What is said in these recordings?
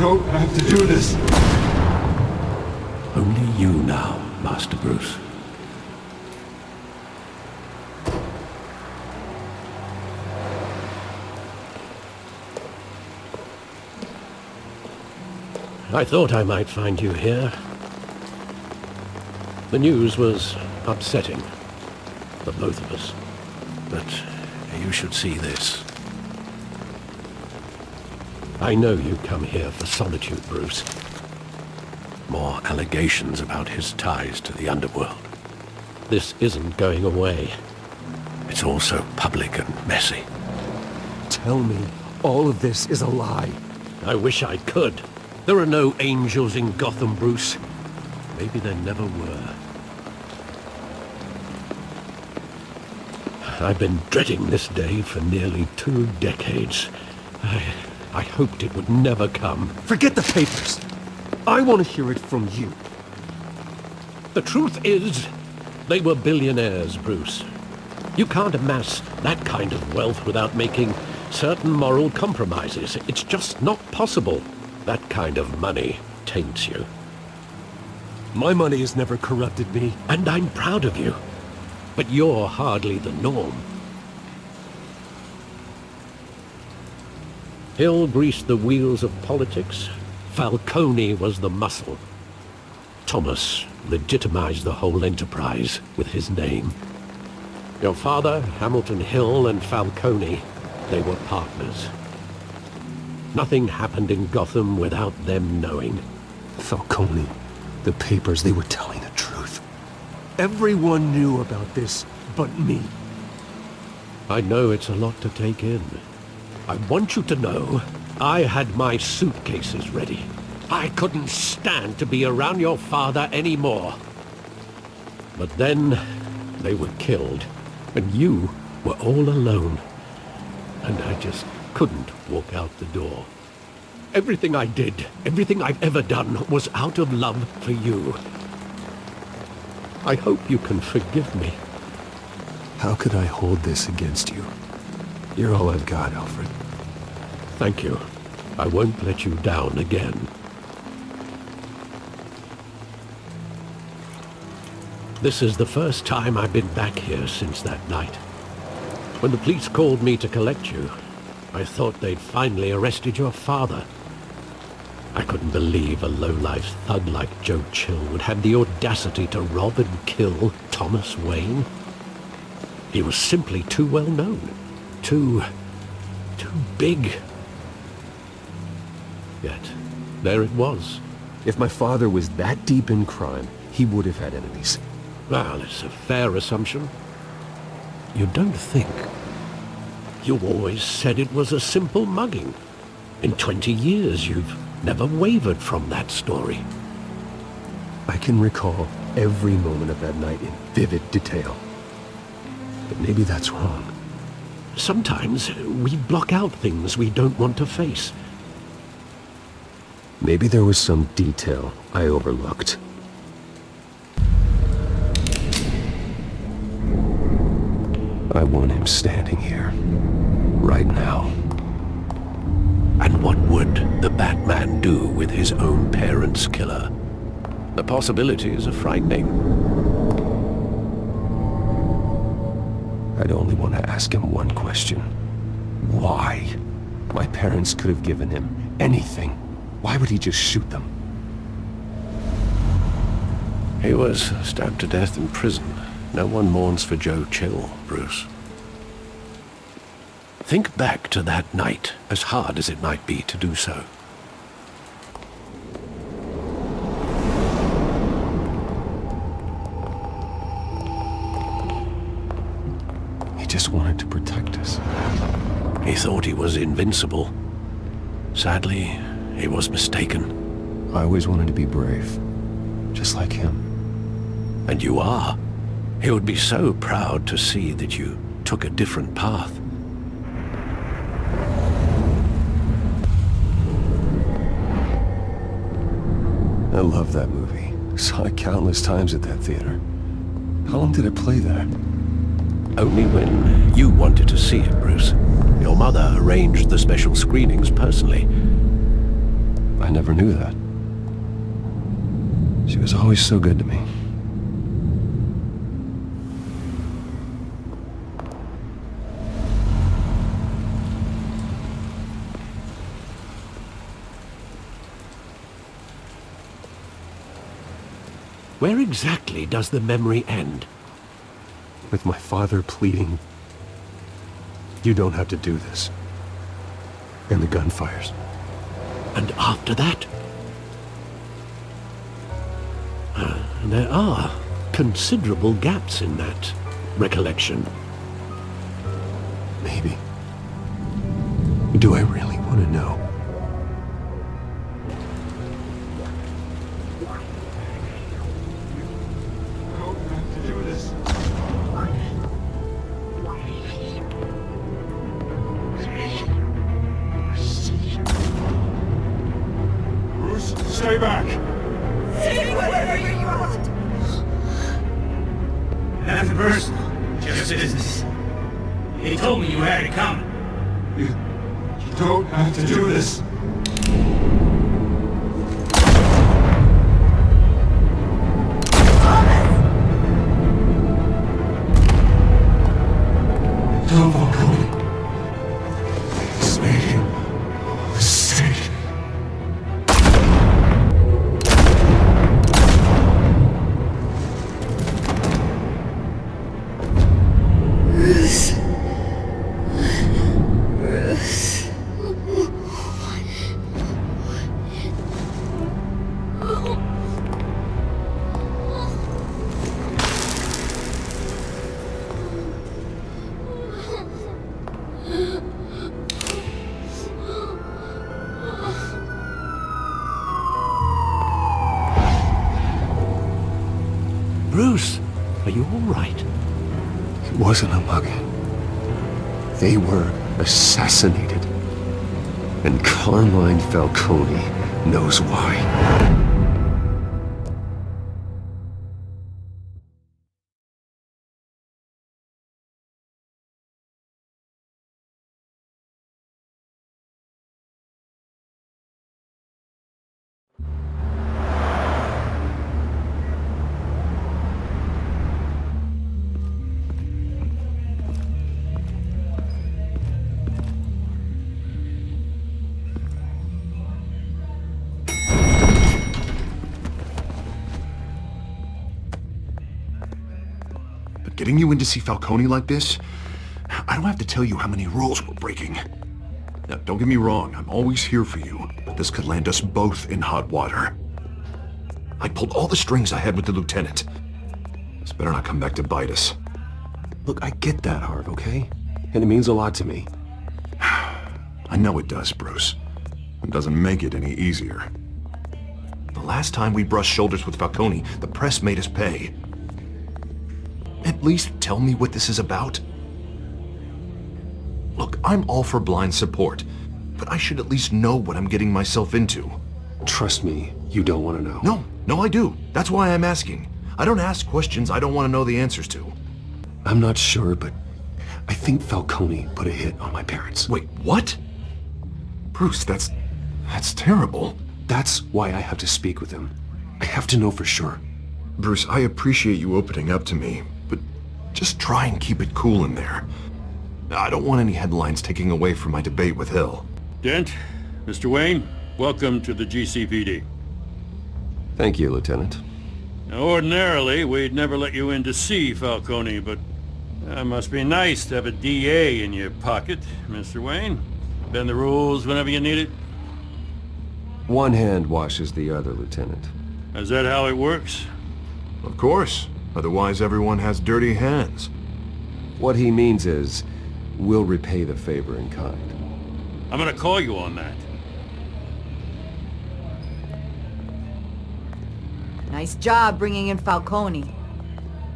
don't have to do this. Only you now, Master Bruce. I thought I might find you here. The news was upsetting for both of us. But you should see this. I know you come here for solitude, Bruce. More allegations about his ties to the underworld. This isn't going away. It's all so public and messy. Tell me, all of this is a lie. I wish I could. There are no angels in Gotham, Bruce. Maybe there never were. I've been dreading this day for nearly 2 decades. I hoped it would never come. Forget the papers. I want to hear it from you. The truth is, they were billionaires, Bruce. You can't amass that kind of wealth without making certain moral compromises. It's just not possible. That kind of money taints you. My money has never corrupted me. And I'm proud of you. But you're hardly the norm. Hill greased the wheels of politics. Falcone was the muscle. Thomas legitimized the whole enterprise with his name. Your father, Hamilton Hill, and Falcone, they were partners. Nothing happened in Gotham without them knowing. Falcone, the papers, they were telling the truth. Everyone knew about this but me. I know it's a lot to take in. I want you to know I had my suitcases ready. I couldn't stand to be around your father anymore. But then they were killed, and you were all alone. And I just couldn't walk out the door. Everything I did, everything I've ever done, was out of love for you. I hope you can forgive me. How could I hold this against you? You're all I've got, Alfred. Thank you. I won't let you down again. This is the first time I've been back here since that night. When the police called me to collect you, I thought they'd finally arrested your father. I couldn't believe a low-life thug like Joe Chill would have the audacity to rob and kill Thomas Wayne. He was simply too well known. Too big. Yet, there it was. If my father was that deep in crime, he would have had enemies. Well, it's a fair assumption. You don't think? You always said it was a simple mugging. In 20 years, you've never wavered from that story. I can recall every moment of that night in vivid detail. But maybe that's wrong. Sometimes we block out things we don't want to face. Maybe there was some detail I overlooked. I want him standing here, right now. And what would the Batman do with his own parents' killer? The possibilities are frightening. I'd only want to ask him one question. Why? My parents could have given him anything. Why would he just shoot them? He was stabbed to death in prison. No one mourns for Joe Chill, Bruce. Think back to that night, as hard as it might be to do so. He just wanted to protect us. He thought he was invincible. Sadly, he was mistaken. I always wanted to be brave, just like him. And you are. He would be so proud to see that you took a different path. I love that movie. Saw it countless times at that theater. How long did it play there? Only when you wanted to see it, Bruce. Your mother arranged the special screenings personally. I never knew that. She was always so good to me. Where exactly does the memory end? With my father pleading, "You don't have to do this." And the gunfires. And after that? There are considerable gaps in that recollection. Maybe. Do I really want to know? Stay back! Stay wherever you want! Nothing personal, just business. He told me you had it coming. You don't have to do this. Don't walk away. This made a mistake. Bruce, are you all right? It wasn't a mug. They were assassinated. And Carmine Falcone knows why. Getting you in to see Falcone like this, I don't have to tell you how many rules we're breaking. Now, don't get me wrong, I'm always here for you, but this could land us both in hot water. I pulled all the strings I had with the lieutenant. This better not come back to bite us. Look, I get that, Harv, okay? And it means a lot to me. I know it does, Bruce. It doesn't make it any easier. The last time we brushed shoulders with Falcone, the press made us pay. At least tell me what this is about. Look, I'm all for blind support, but I should at least know what I'm getting myself into. Trust me, you don't want to know. No, I do. That's why I'm asking. I don't ask questions I don't want to know the answers to. I'm not sure, but I think Falcone put a hit on my parents. Wait, what? Bruce, that's terrible. That's why I have to speak with him. I have to know for sure. Bruce, I appreciate you opening up to me, but just try and keep it cool in there. I don't want any headlines taking away from my debate with Hill. Dent, Mr. Wayne, welcome to the GCPD. Thank you, Lieutenant. Now, ordinarily, we'd never let you in to see Falcone, but it must be nice to have a DA in your pocket, Mr. Wayne. Bend the rules whenever you need it. One hand washes the other, Lieutenant. Is that how it works? Of course. Otherwise, everyone has dirty hands. What he means is, we'll repay the favor in kind. I'm gonna call you on that. Nice job bringing in Falcone.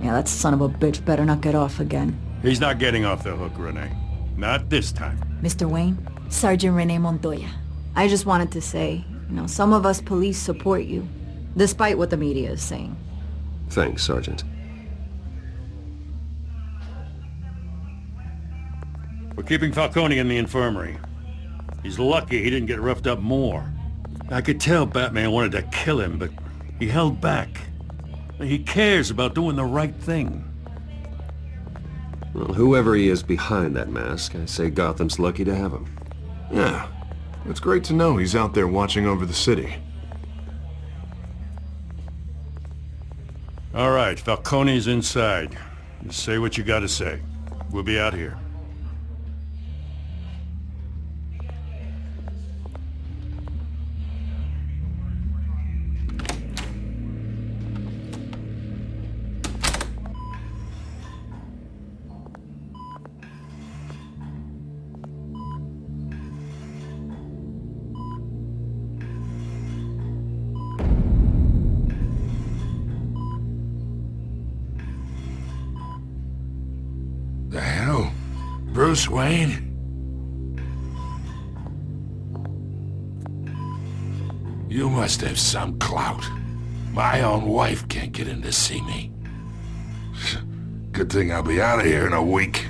Yeah, that son of a bitch better not get off again. He's not getting off the hook, Renee. Not this time. Mr. Wayne, Sergeant Renee Montoya. I just wanted to say, some of us police support you, despite what the media is saying. Thanks, Sergeant. We're keeping Falcone in the infirmary. He's lucky he didn't get roughed up more. I could tell Batman wanted to kill him, but he held back. He cares about doing the right thing. Well, whoever he is behind that mask, I say Gotham's lucky to have him. Yeah, it's great to know he's out there watching over the city. All right, Falcone's inside. Just say what you gotta say. We'll be out here. The hell? Bruce Wayne? You must have some clout. My own wife can't get in to see me. Good thing I'll be out of here in a week.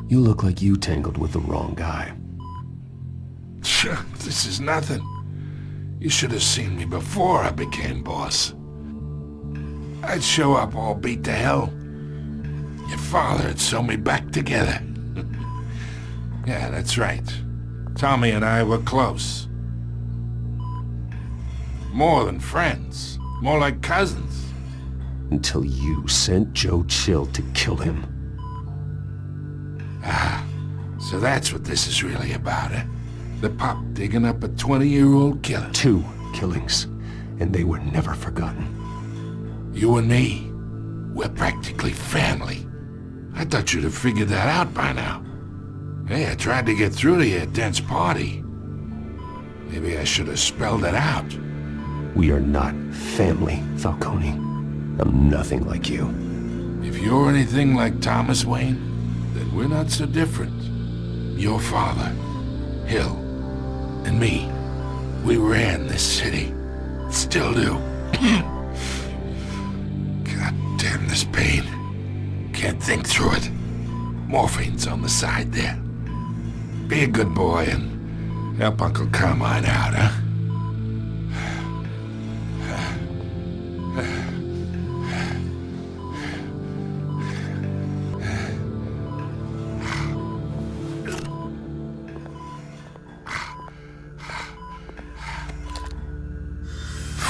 You look like you tangled with the wrong guy. This is nothing. You should have seen me before I became boss. I'd show up all beat to hell. Your father had sewn me back together. Yeah, that's right. Tommy and I were close. More than friends. More like cousins. Until you sent Joe Chill to kill him. Ah, so that's what this is really about, eh? The pup digging up a 20-year-old killer. 2 killings, and they were never forgotten. You and me, we're practically family. I thought you'd have figured that out by now. Hey, I tried to get through to your dense party. Maybe I should have spelled it out. We are not family, Falcone. I'm nothing like you. If you're anything like Thomas Wayne, then we're not so different. Your father, Hill, and me, we ran this city. Still do. God damn this pain. Can't think through it. Morphine's on the side there. Be a good boy and help Uncle Carmine out, huh?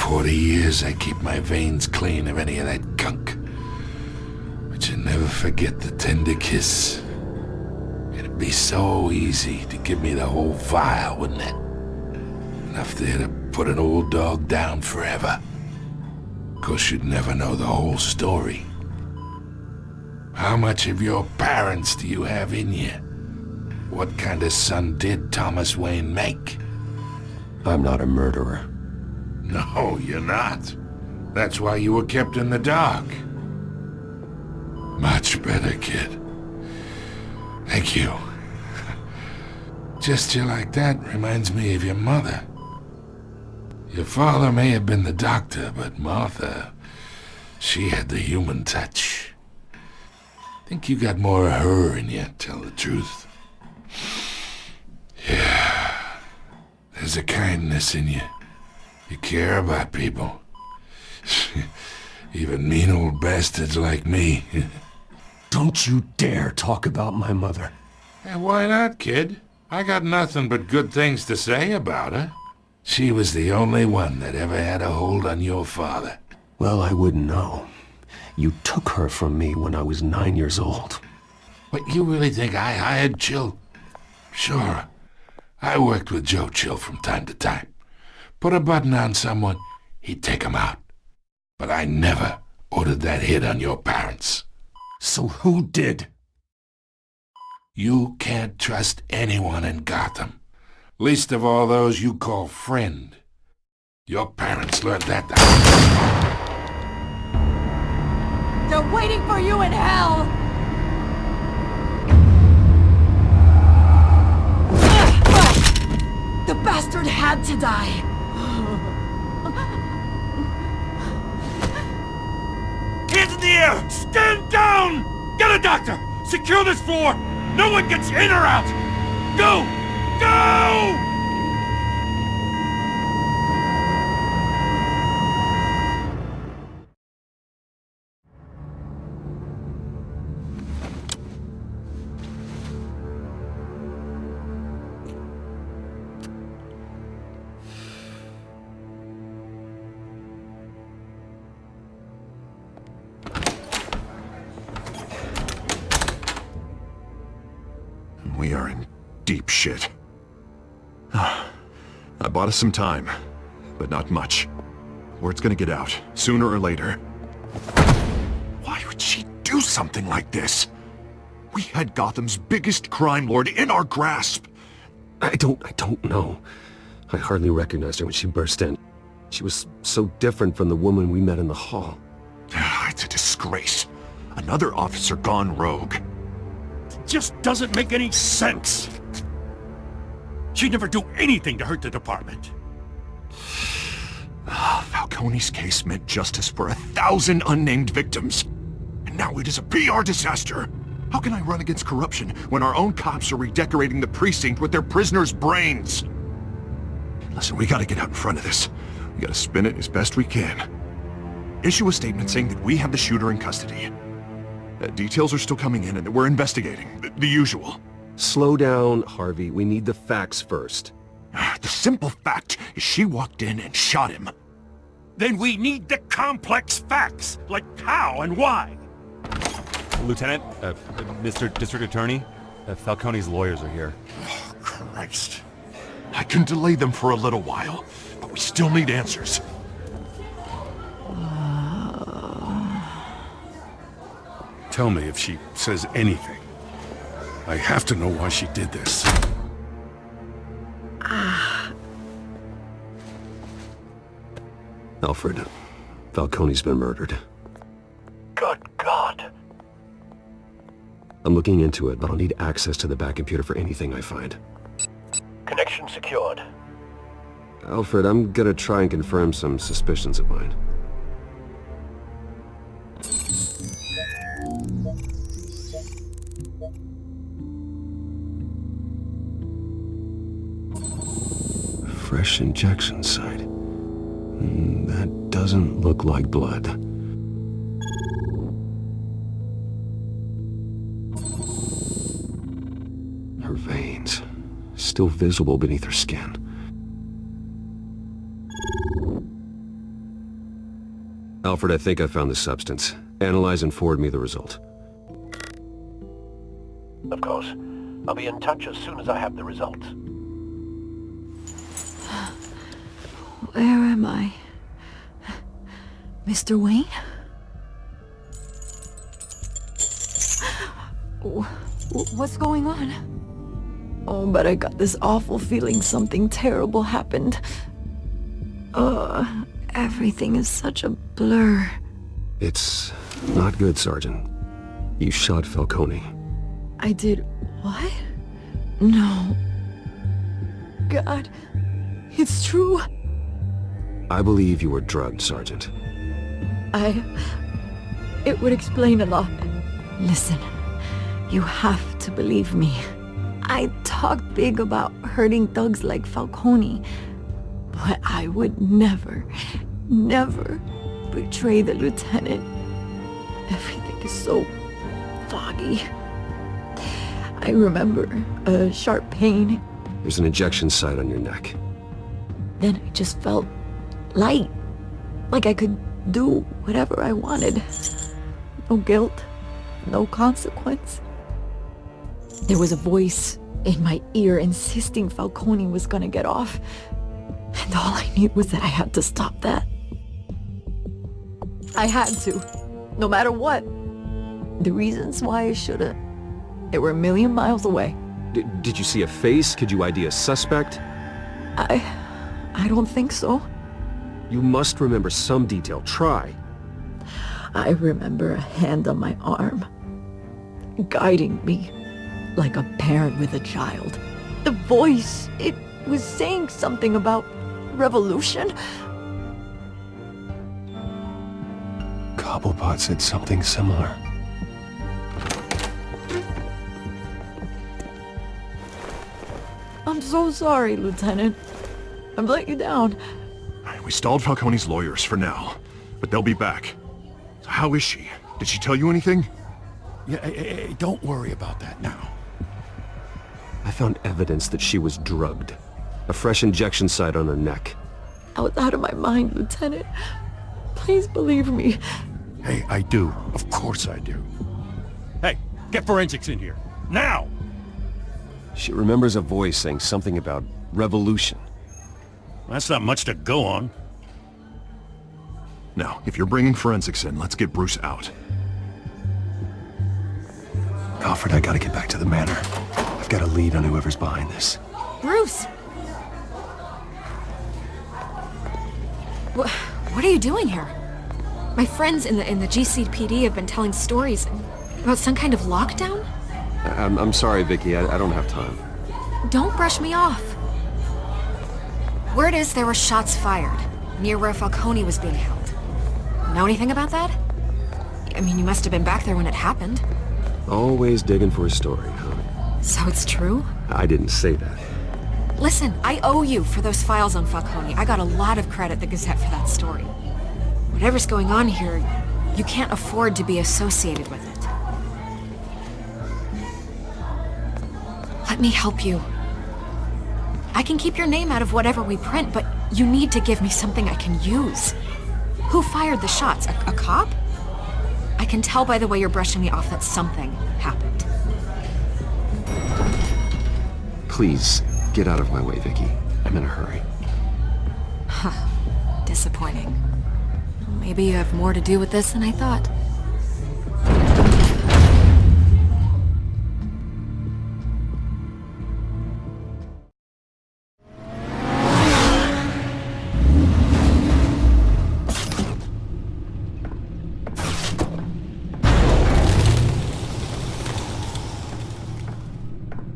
40 years I keep my veins clean of any of that gunk. But you never forget the tender kiss. It'd be so easy to give me the whole vial, wouldn't it? Enough there to put an old dog down forever. Of course, you'd never know the whole story. How much of your parents do you have in you? What kind of son did Thomas Wayne make? I'm not a murderer. No, you're not. That's why you were kept in the dark. Much better, kid. Thank you. Gesture like that reminds me of your mother. Your father may have been the doctor, but Martha, she had the human touch. Think you got more of her in you, tell the truth. Yeah. There's a kindness in you. You care about people. Even mean old bastards like me. Don't you dare talk about my mother. Hey, why not, kid? I got nothing but good things to say about her. She was the only one that ever had a hold on your father. Well, I wouldn't know. You took her from me when I was 9 years old. What, you really think I hired Chill? Sure. I worked with Joe Chill from time to time. Put a button on someone, he'd take him out. But I never ordered that hit on your parents. So who did? You can't trust anyone in Gotham. Least of all those you call friend. Your parents learned that. They're waiting for you in hell! The bastard had to die! Hands in the air! Stand down! Get a doctor! Secure this floor! No one gets in or out! Go! Go! deep shit. I bought us some time, but not much. Word's gonna get out, sooner or later. Why would she do something like this? We had Gotham's biggest crime lord in our grasp. I don't know. I hardly recognized her when she burst in. She was so different from the woman we met in the hall. It's a disgrace. Another officer gone rogue. Just doesn't make any sense. She'd never do anything to hurt the department. Falcone's case meant justice for 1,000 unnamed victims. And now it is a PR disaster. How can I run against corruption when our own cops are redecorating the precinct with their prisoners' brains? Listen, we gotta get out in front of this. We gotta spin it as best we can. Issue a statement saying that we have the shooter in custody. Details are still coming in and that we're investigating. The usual. Slow down, Harvey. We need the facts first. The simple fact is she walked in and shot him. Then we need the complex facts, like how and why. Lieutenant, Mr. District Attorney, Falcone's lawyers are here. Oh, Christ. I can delay them for a little while, but we still need answers. Tell me if she says anything. I have to know why she did this. Alfred, Falcone's been murdered. Good God. I'm looking into it, but I'll need access to the back computer for anything I find. Connection secured. Alfred, I'm gonna try and confirm some suspicions of mine. Fresh injection site. That doesn't look like blood. Her veins, still visible beneath her skin. Alfred, I think I found the substance. Analyze and forward me the result. Of course. I'll be in touch as soon as I have the results. Where am I? Mr. Wayne? What's going on? Oh, but I got this awful feeling something terrible happened. Everything is such a blur. It's not good, Sergeant. You shot Falcone. I did what? No. God, it's true. I believe you were drugged, Sergeant. It would explain a lot. Listen, you have to believe me. I talked big about hurting thugs like Falcone, but I would never betray the lieutenant. Everything is so foggy. I remember a sharp pain. There's an injection site on your neck. Then I just felt light, like I could do whatever I wanted. No guilt, no consequence. There was a voice in my ear insisting Falcone was gonna get off, and all I knew was that I had to stop that. I had to, no matter what. The reasons why I should've, they were a million miles away. Did you see a face? Could you ID a suspect? I don't think so. You must remember some detail. Try. I remember a hand on my arm, guiding me like a parent with a child. The voice, it was saying something about revolution. Cobblepot said something similar. I'm so sorry, Lieutenant. I've let you down. We stalled Falcone's lawyers for now, but they'll be back. So how is she? Did she tell you anything? Yeah, don't worry about that now. I found evidence that she was drugged. A fresh injection site on her neck. I was out of my mind, Lieutenant. Please believe me. Hey, I do. Of course I do. Hey, get forensics in here. Now! She remembers a voice saying something about revolution. That's not much to go on. Now, if you're bringing forensics in, let's get Bruce out. Alfred, I gotta get back to the manor. I've got a lead on whoever's behind this. Bruce! What are you doing here? My friends in the GCPD have been telling stories about some kind of lockdown? I'm sorry, Vicky. I don't have time. Don't brush me off. Word is there were shots fired near where Falcone was being held. Know anything about that? I mean, you must have been back there when it happened. Always digging for a story, huh? So it's true? I didn't say that. Listen, I owe you for those files on Falcone. I got a lot of credit at the Gazette for that story. Whatever's going on here, you can't afford to be associated with it. Let me help you. I can keep your name out of whatever we print, but you need to give me something I can use. Who fired the shots? A cop? I can tell by the way you're brushing me off that something happened. Please, get out of my way, Vicky. I'm in a hurry. Disappointing. Maybe you have more to do with this than I thought.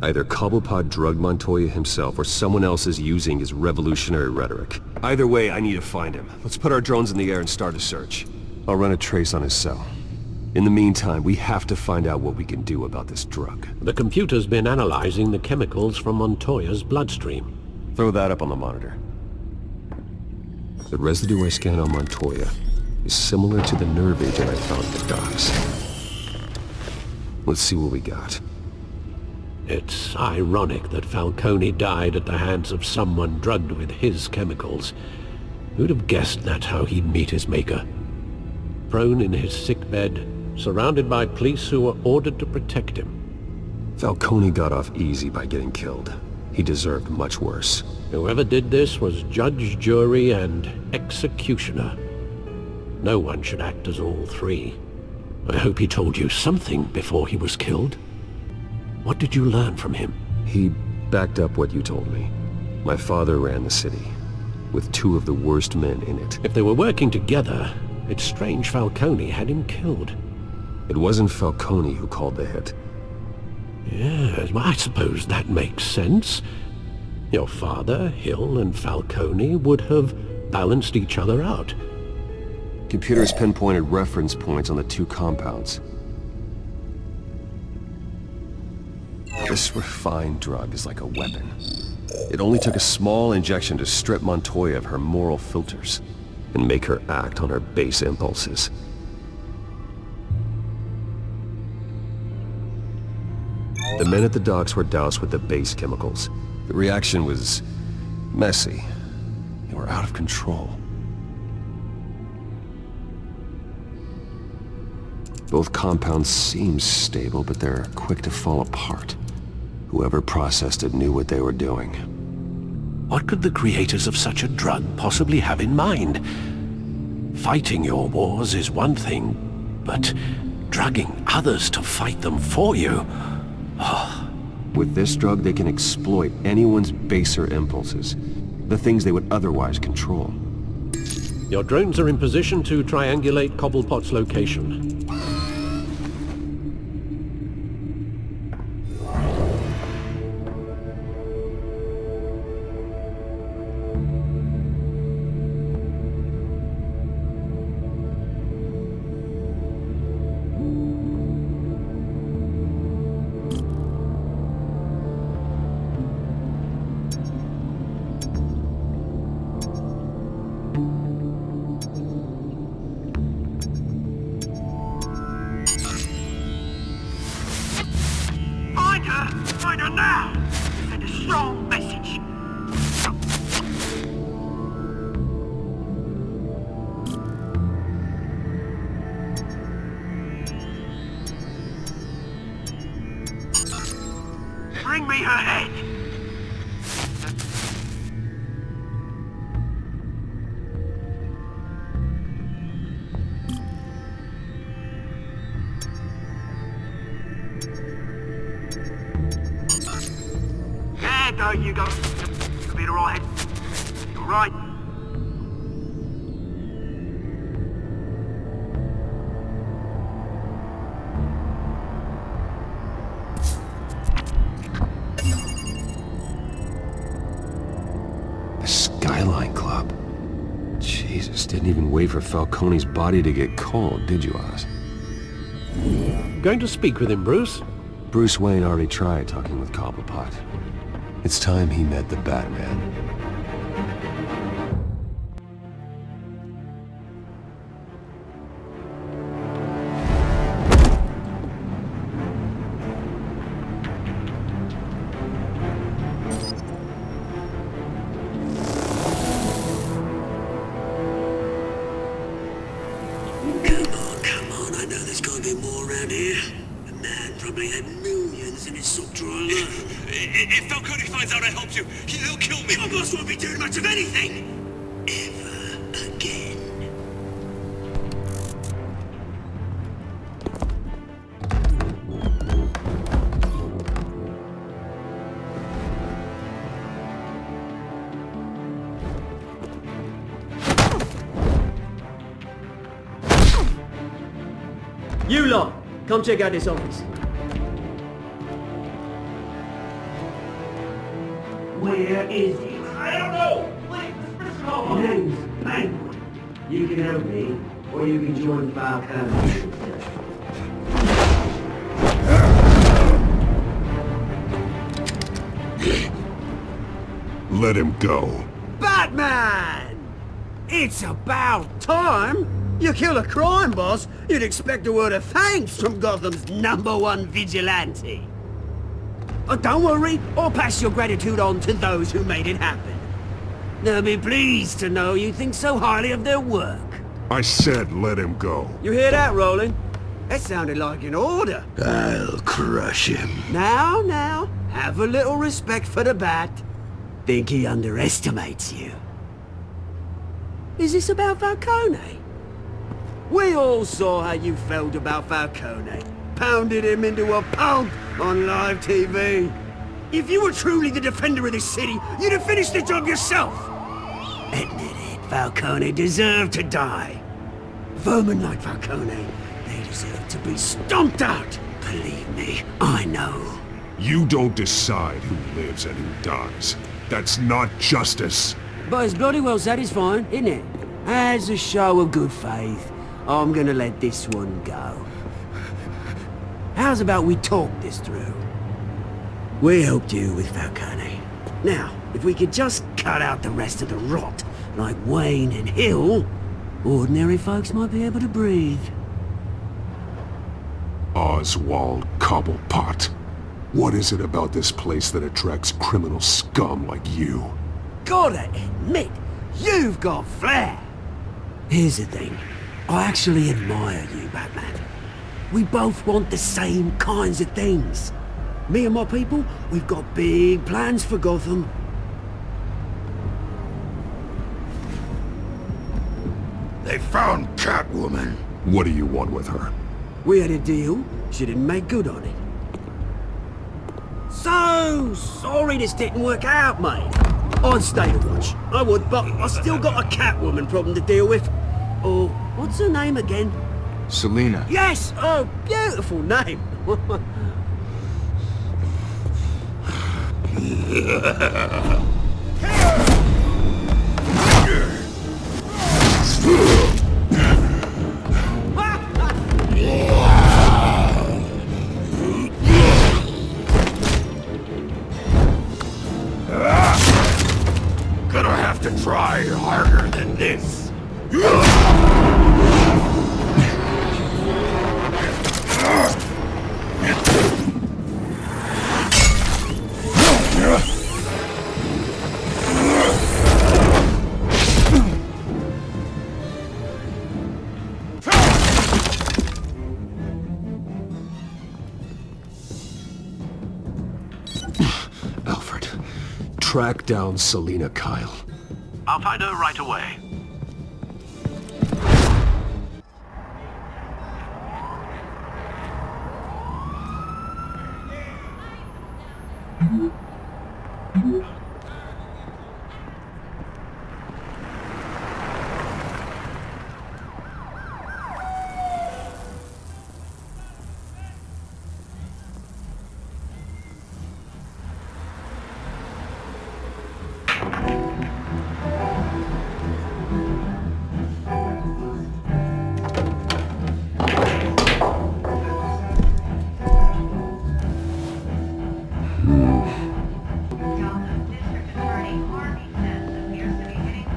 Either Cobblepot drugged Montoya himself, or someone else is using his revolutionary rhetoric. Either way, I need to find him. Let's put our drones in the air and start a search. I'll run a trace on his cell. In the meantime, we have to find out what we can do about this drug. The computer's been analyzing the chemicals from Montoya's bloodstream. Throw that up on the monitor. The residue I scan on Montoya is similar to the nerve agent I found at the docks. Let's see what we got. It's ironic that Falcone died at the hands of someone drugged with his chemicals. Who'd have guessed that's how he'd meet his maker? Prone in his sickbed, surrounded by police who were ordered to protect him. Falcone got off easy by getting killed. He deserved much worse. Whoever did this was judge, jury, and executioner. No one should act as all three. I hope he told you something before he was killed. What did you learn from him? He backed up what you told me. My father ran the city, with two of the worst men in it. If they were working together, it's strange Falcone had him killed. It wasn't Falcone who called the hit. Yes, well, I suppose that makes sense. Your father, Hill, and Falcone would have balanced each other out. Computers pinpointed reference points on the two compounds. This refined drug is like a weapon. It only took a small injection to strip Montoya of her moral filters and make her act on her base impulses. The men at the docks were doused with the base chemicals. The reaction was messy. They were out of control. Both compounds seem stable, but they're quick to fall apart. Whoever processed it knew what they were doing. What could the creators of such a drug possibly have in mind? Fighting your wars is one thing, but drugging others to fight them for you? Oh. With this drug, they can exploit anyone's baser impulses, the things they would otherwise control. Your drones are in position to triangulate Cobblepot's location. bring me her head! There you go. You'll be alright. You alright? The Skyline Club. Jesus, didn't even wait for Falcone's body to get cold, did you, Oz? Going to speak with him, Bruce? Bruce Wayne already tried talking with Cobblepot. It's time he met the Batman. Come on, I know there's gonna be more around here. The man probably had millions in his sock drawer alone. If Falcone finds out I helped you, he'll kill me. Your boss won't be doing much of anything. Ever again. You lot, come check out this office. Where is he? I don't know! His name's Penguin. You can help me, or you can join Falcone. Let him go. Batman! It's about time! You kill a crime boss, you'd expect a word of thanks from Gotham's #1 vigilante. Oh, don't worry, I'll pass your gratitude on to those who made it happen. They'll be pleased to know you think so highly of their work. I said let him go. You hear that, Roland? That sounded like an order. I'll crush him. Now, have a little respect for the Bat. Think he underestimates you. Is this about Falcone? We all saw how you felt about Falcone. Pounded him into a pulp on live TV. If you were truly the defender of this city, you'd have finished the job yourself. Admit it, Falcone deserved to die. Vermin like Falcone, they deserve to be stomped out. Believe me, I know. You don't decide who lives and who dies. That's not justice. But it's bloody well satisfying, isn't it? As a show of good faith, I'm gonna let this one go. How's about we talk this through? We helped you with Falcone. Now, if we could just cut out the rest of the rot, like Wayne and Hill, ordinary folks might be able to breathe. Oswald Cobblepot. What is it about this place that attracts criminal scum like you? Gotta admit, you've got flair. Here's the thing. I actually admire you, Batman. We both want the same kinds of things. Me and my people, we've got big plans for Gotham. They found Catwoman. What do you want with her? We had a deal. She didn't make good on it. So sorry this didn't work out, mate. I'd stay to watch. I would, but I still got a Catwoman problem to deal with. Oh, what's her name again? Selina. Yes! Oh, beautiful name. Gonna have to try harder than this. track down Selina Kyle. I'll find her right away.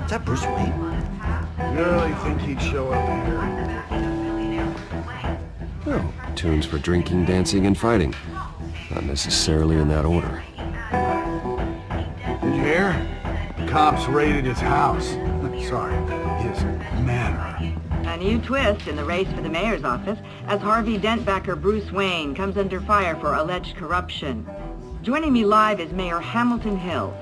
Is that Bruce Wayne? You really think he'd show up here? Oh, tunes for drinking, dancing, and fighting. Not necessarily in that order. Did you hear? The cops raided his house. Sorry, his manor. A new twist in the race for the mayor's office as Harvey Dent-backer Bruce Wayne comes under fire for alleged corruption. Joining me live is Mayor Hamilton Hill.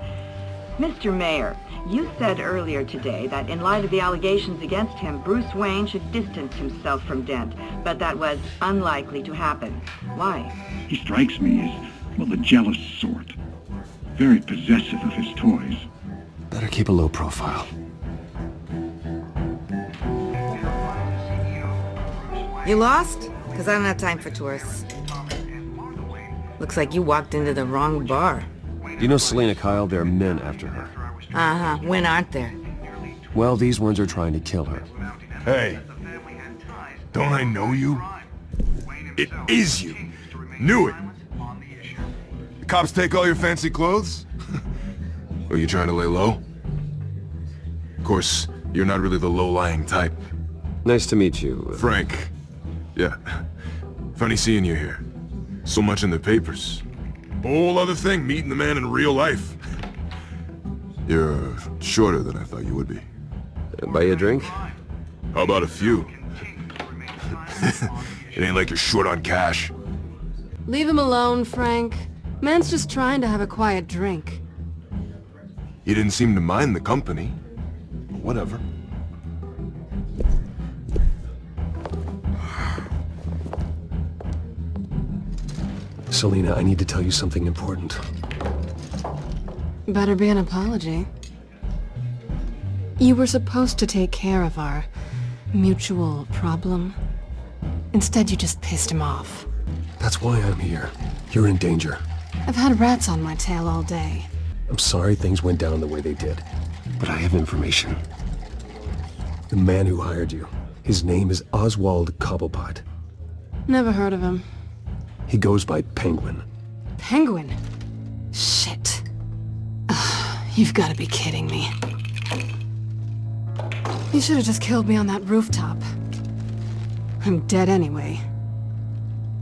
Mr. Mayor, you said earlier today that in light of the allegations against him, Bruce Wayne should distance himself from Dent, but that was unlikely to happen. Why? He strikes me as, well, the jealous sort. Very possessive of his toys. Better keep a low profile. You lost? Because I don't have time for tourists. Looks like you walked into the wrong bar. Do you know Selina Kyle? There are men after her. Uh-huh. When aren't there? Well, these ones are trying to kill her. Hey, don't I know you? It is you. Knew it. The cops take all your fancy clothes? Are you trying to lay low? Of course, you're not really the low-lying type. Nice to meet you. Frank. Yeah. Funny seeing you here. So much in the papers. Whole other thing, meeting the man in real life. You're shorter than I thought you would be. Buy you a drink? How about a few? It ain't like you're short on cash. Leave him alone, Frank. Man's just trying to have a quiet drink. You didn't seem to mind the company. Whatever. Selina, I need to tell you something important. Better be an apology. You were supposed to take care of our mutual problem. Instead, you just pissed him off. That's why I'm here. You're in danger. I've had rats on my tail all day. I'm sorry things went down the way they did, but I have information. The man who hired you, his name is Oswald Cobblepot. Never heard of him. He goes by Penguin. Penguin? Shit. Ugh, you've got to be kidding me. You should have just killed me on that rooftop. I'm dead anyway.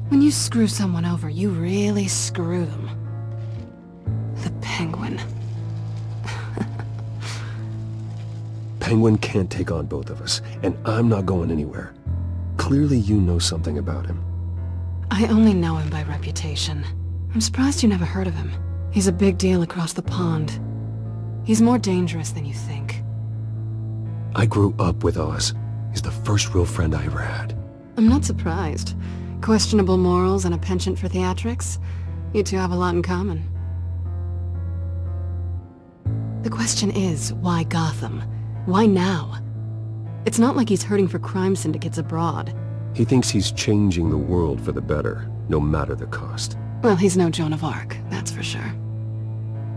When you screw someone over, you really screw them. The Penguin. Penguin can't take on both of us, and I'm not going anywhere. Clearly you know something about him. I only know him by reputation. I'm surprised you never heard of him. He's a big deal across the pond. He's more dangerous than you think. I grew up with Oz. He's the first real friend I ever had. I'm not surprised. Questionable morals and a penchant for theatrics. You two have a lot in common. The question is, why Gotham? Why now? It's not like he's hurting for crime syndicates abroad. He thinks he's changing the world for the better, no matter the cost. Well, he's no Joan of Arc, that's for sure.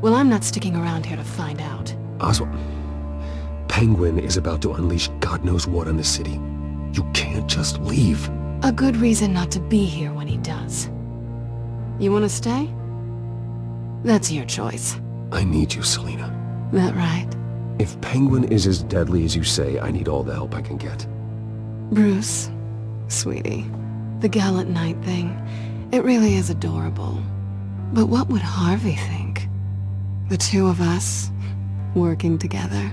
Well, I'm not sticking around here to find out. Oswald, Penguin is about to unleash God knows what on the city. You can't just leave. A good reason not to be here when he does. You want to stay? That's your choice. I need you, Selina. That right? If Penguin is as deadly as you say, I need all the help I can get. Bruce, sweetie, the gallant knight thing, it really is adorable. But what would Harvey think? The two of us, working together.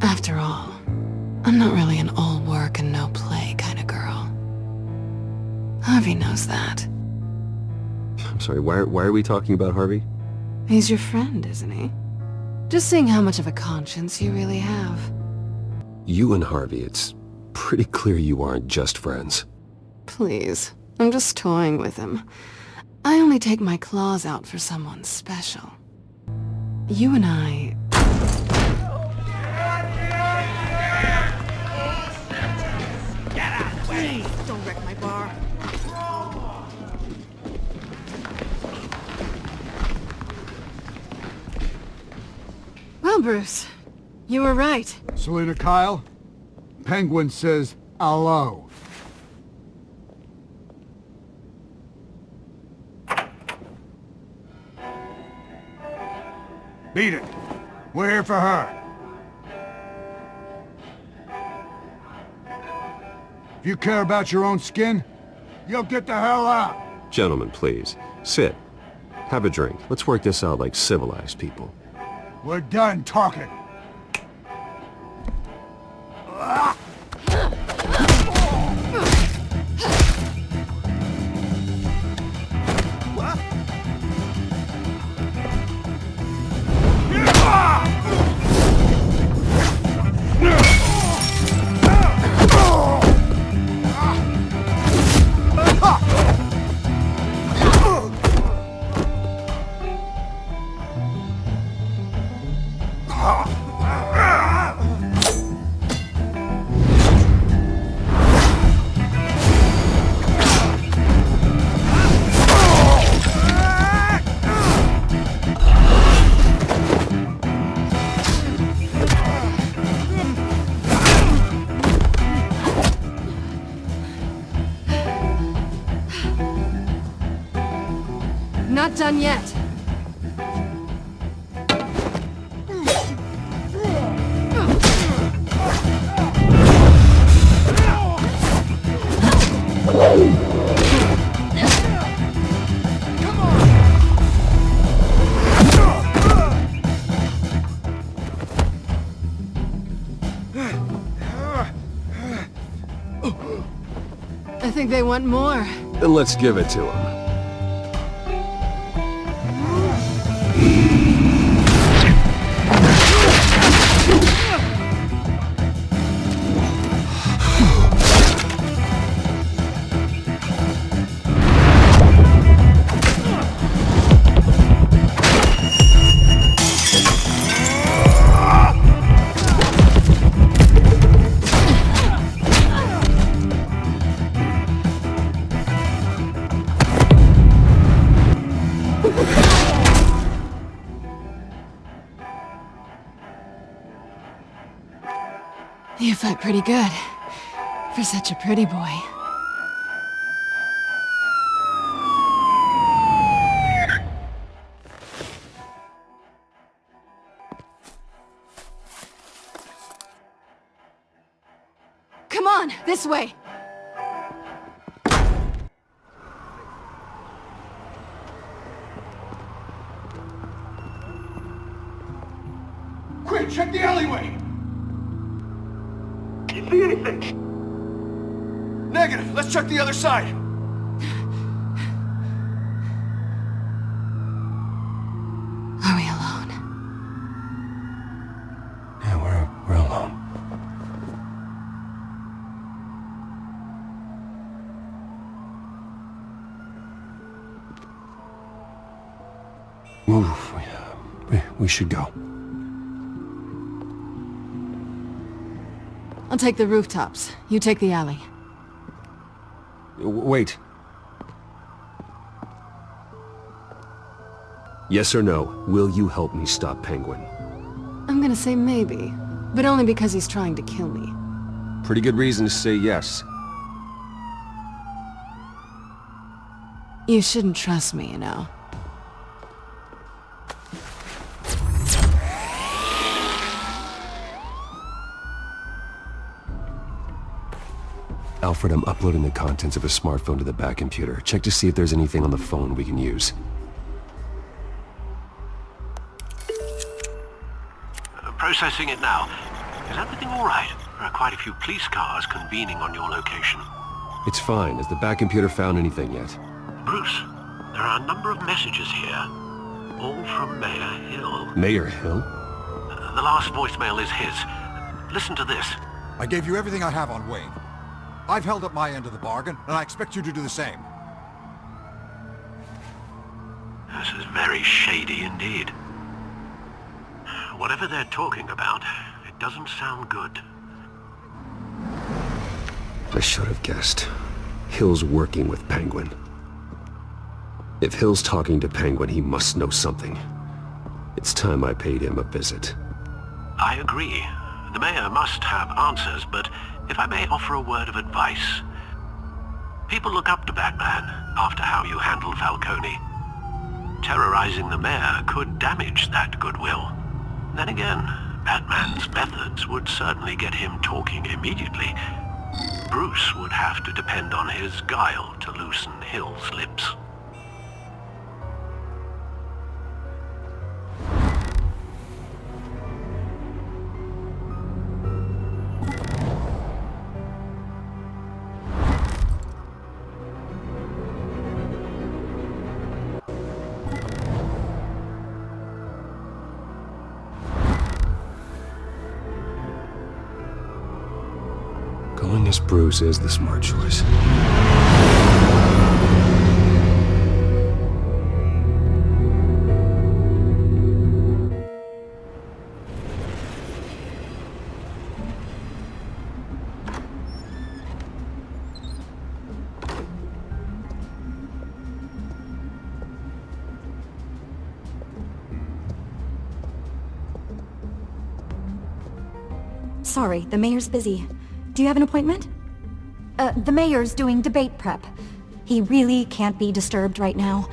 After all, I'm not really an all work and no play kind of girl. Harvey knows that. I'm sorry, why are we talking about Harvey? He's your friend, isn't he? Just seeing how much of a conscience you really have. You and Harvey, it's pretty clear you aren't just friends. Please, I'm just toying with him. I only take my claws out for someone special. You and I... Get out of the way! Don't wreck my bar. Well, Bruce, you were right. Selina Kyle? Penguin says hello. Beat it. We're here for her. If you care about your own skin, you'll get the hell out. Gentlemen, please. Sit. Have a drink. Let's work this out like civilized people. We're done talking. Not done yet. I think they want more. Then let's give it to them. You fight pretty good. For such a pretty boy. Come on, this way! Quick, check the alleyway! You see anything? Negative. Let's check the other side. Are we alone? Yeah, we're alone. Move. We should go. I'll take the rooftops. You take the alley. Wait. Yes or no, will you help me stop Penguin? I'm gonna say maybe, but only because he's trying to kill me. Pretty good reason to say yes. You shouldn't trust me, you know. Alfred, I'm uploading the contents of a smartphone to the back computer. Check to see if there's anything on the phone we can use. Processing it now. Is everything all right? There are quite a few police cars convening on your location. It's fine. Has the back computer found anything yet? Bruce, there are a number of messages here. All from Mayor Hill. Mayor Hill? The last voicemail is his. Listen to this. I gave you everything I have on Wayne. I've held up my end of the bargain, and I expect you to do the same. This is very shady indeed. Whatever they're talking about, it doesn't sound good. I should have guessed. Hill's working with Penguin. If Hill's talking to Penguin, he must know something. It's time I paid him a visit. I agree. The mayor must have answers, but if I may offer a word of advice. People look up to Batman after how you handled Falcone. Terrorizing the mayor could damage that goodwill. Then again, Batman's methods would certainly get him talking immediately. Bruce would have to depend on his guile to loosen Hill's lips. Going as Bruce is the smart choice. Sorry, the mayor's busy. Do you have an appointment? The mayor's doing debate prep. He really can't be disturbed right now.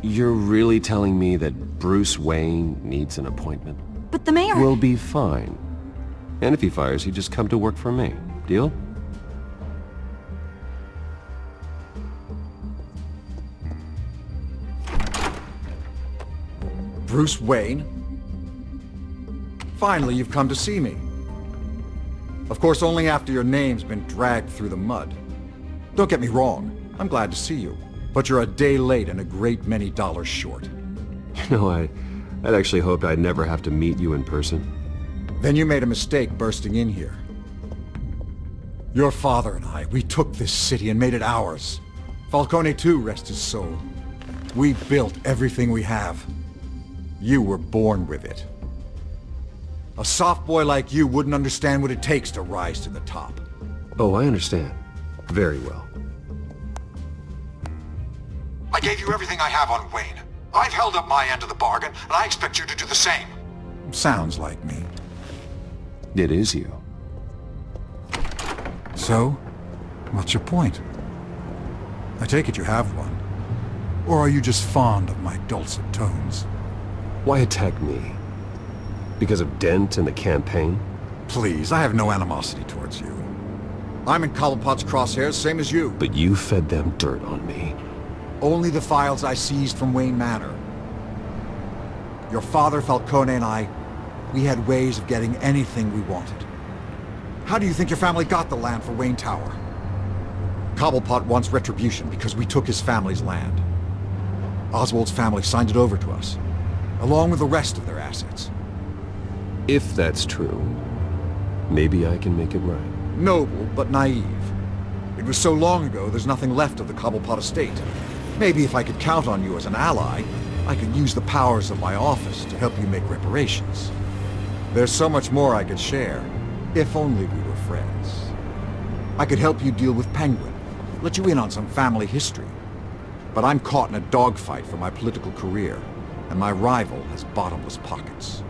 You're really telling me that Bruce Wayne needs an appointment? But the mayor... We'll be fine. And if he fires, you just come to work for me. Deal? Bruce Wayne? Finally, you've come to see me. Of course, only after your name's been dragged through the mud. Don't get me wrong, I'm glad to see you. But you're a day late and a great many dollars short. You know, I'd actually hoped I'd never have to meet you in person. Then you made a mistake bursting in here. Your father and I, we took this city and made it ours. Falcone too, rest his soul. We built everything we have. You were born with it. A soft boy like you wouldn't understand what it takes to rise to the top. Oh, I understand. Very well. I gave you everything I have on Wayne. I've held up my end of the bargain, and I expect you to do the same. Sounds like me. It is you. So, what's your point? I take it you have one. Or are you just fond of my dulcet tones? Why attack me? Because of Dent and the campaign? Please, I have no animosity towards you. I'm in Cobblepot's crosshairs, same as you. But you fed them dirt on me. Only the files I seized from Wayne Manor. Your father, Falcone, and I, we had ways of getting anything we wanted. How do you think your family got the land for Wayne Tower? Cobblepot wants retribution because we took his family's land. Oswald's family signed it over to us, along with the rest of their assets. If that's true, maybe I can make it right. Noble, but naive. It was so long ago, there's nothing left of the Cobblepot estate. Maybe if I could count on you as an ally, I could use the powers of my office to help you make reparations. There's so much more I could share, if only we were friends. I could help you deal with Penguin, let you in on some family history. But I'm caught in a dogfight for my political career, and my rival has bottomless pockets.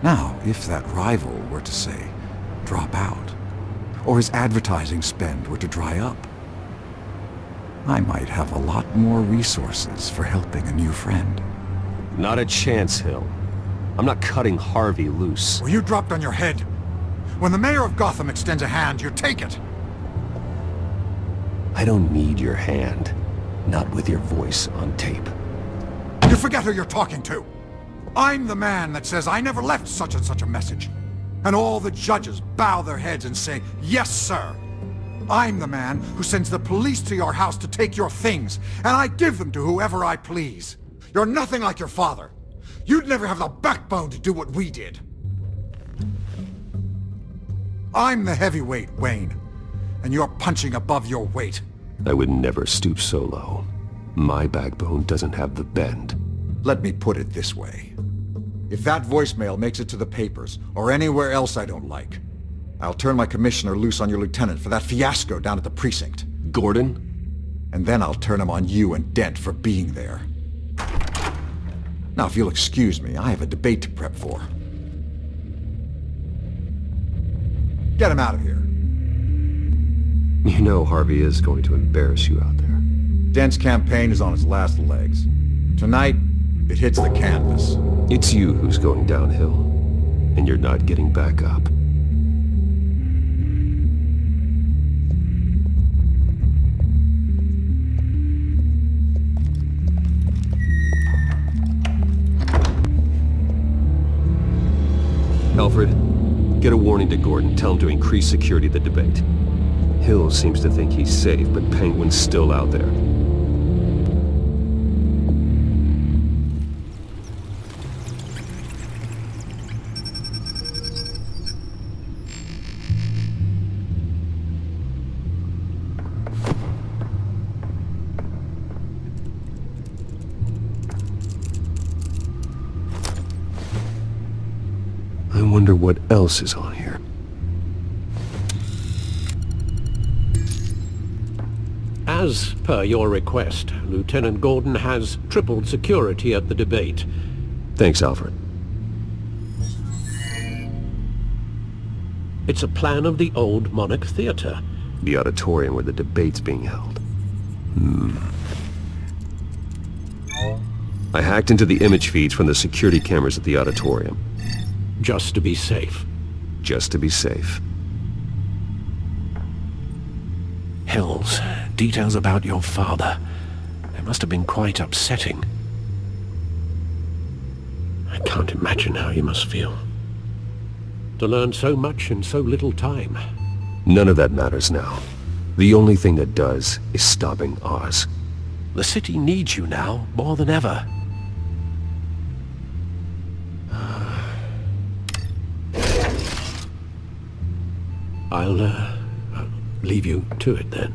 Now, if that rival were to say, drop out, or his advertising spend were to dry up, I might have a lot more resources for helping a new friend. Not a chance, Hill. I'm not cutting Harvey loose. Well, you dropped on your head. When the mayor of Gotham extends a hand, you take it. I don't need your hand. Not with your voice on tape. You forget who you're talking to. I'm the man that says I never left such and such a message. And all the judges bow their heads and say, yes, sir. I'm the man who sends the police to your house to take your things, and I give them to whoever I please. You're nothing like your father. You'd never have the backbone to do what we did. I'm the heavyweight, Wayne, and you're punching above your weight. I would never stoop so low. My backbone doesn't have the bend. Let me put it this way. If that voicemail makes it to the papers, or anywhere else I don't like, I'll turn my commissioner loose on your lieutenant for that fiasco down at the precinct. Gordon? And then I'll turn him on you and Dent for being there. Now, if you'll excuse me, I have a debate to prep for. Get him out of here. You know Harvey is going to embarrass you out there. Dent's campaign is on its last legs. Tonight, it hits the canvas. It's you who's going downhill, and you're not getting back up. Alfred, get a warning to Gordon. Tell him to increase security at the debate. Hill seems to think he's safe, but Penguin's still out there. I wonder what else is on here. As per your request, Lieutenant Gordon has tripled security at the debate. Thanks, Alfred. It's a plan of the old Monarch Theater. The auditorium where the debate's being held. I hacked into the image feeds from the security cameras at the auditorium. Just to be safe. Just to be safe. Hills, details about your father. They must have been quite upsetting. I can't imagine how you must feel. To learn so much in so little time. None of that matters now. The only thing that does is stopping Oz. The city needs you now, more than ever. I'll leave you to it then.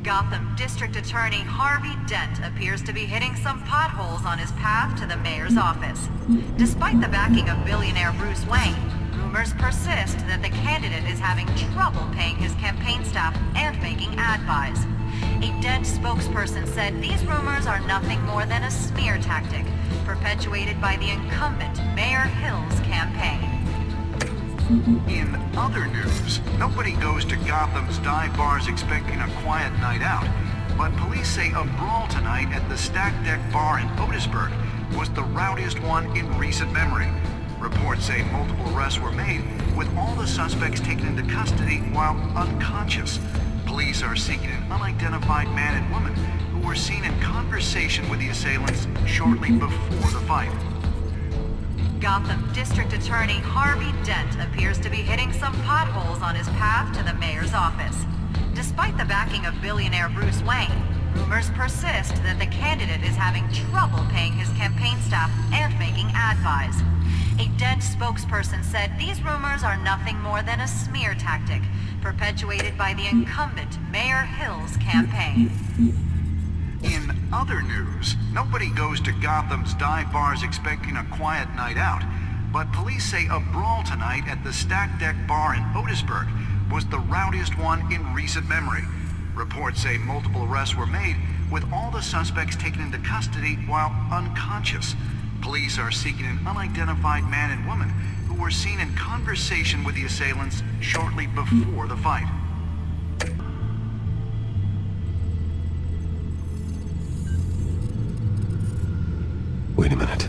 Gotham District Attorney Harvey Dent appears to be hitting some potholes on his path to the mayor's office. Despite the backing of billionaire Bruce Wayne, rumors persist that the candidate is having trouble paying his campaign staff and making ad buys. A Dent spokesperson said these rumors are nothing more than a smear tactic, perpetuated by the incumbent Mayor Hill's campaign. In other news, nobody goes to Gotham's dive bars expecting a quiet night out, but police say a brawl tonight at the Stack Deck Bar in Otisburg was the rowdiest one in recent memory. Reports say multiple arrests were made, with all the suspects taken into custody while unconscious. Police are seeking an unidentified man and woman who were seen in conversation with the assailants shortly before the fight. Gotham District Attorney Harvey Dent appears to be hitting some potholes on his path to the mayor's office. Despite the backing of billionaire Bruce Wayne, rumors persist that the candidate is having trouble paying his campaign staff and making ad buys. A Dent spokesperson said these rumors are nothing more than a smear tactic, perpetuated by the incumbent Mayor Hill's campaign. In other news, nobody goes to Gotham's dive bars expecting a quiet night out, but police say a brawl tonight at the Stack Deck Bar in Otisburg was the rowdiest one in recent memory. Reports say multiple arrests were made, with all the suspects taken into custody while unconscious. Police are seeking an unidentified man and woman who were seen in conversation with the assailants shortly before the fight. Wait a minute.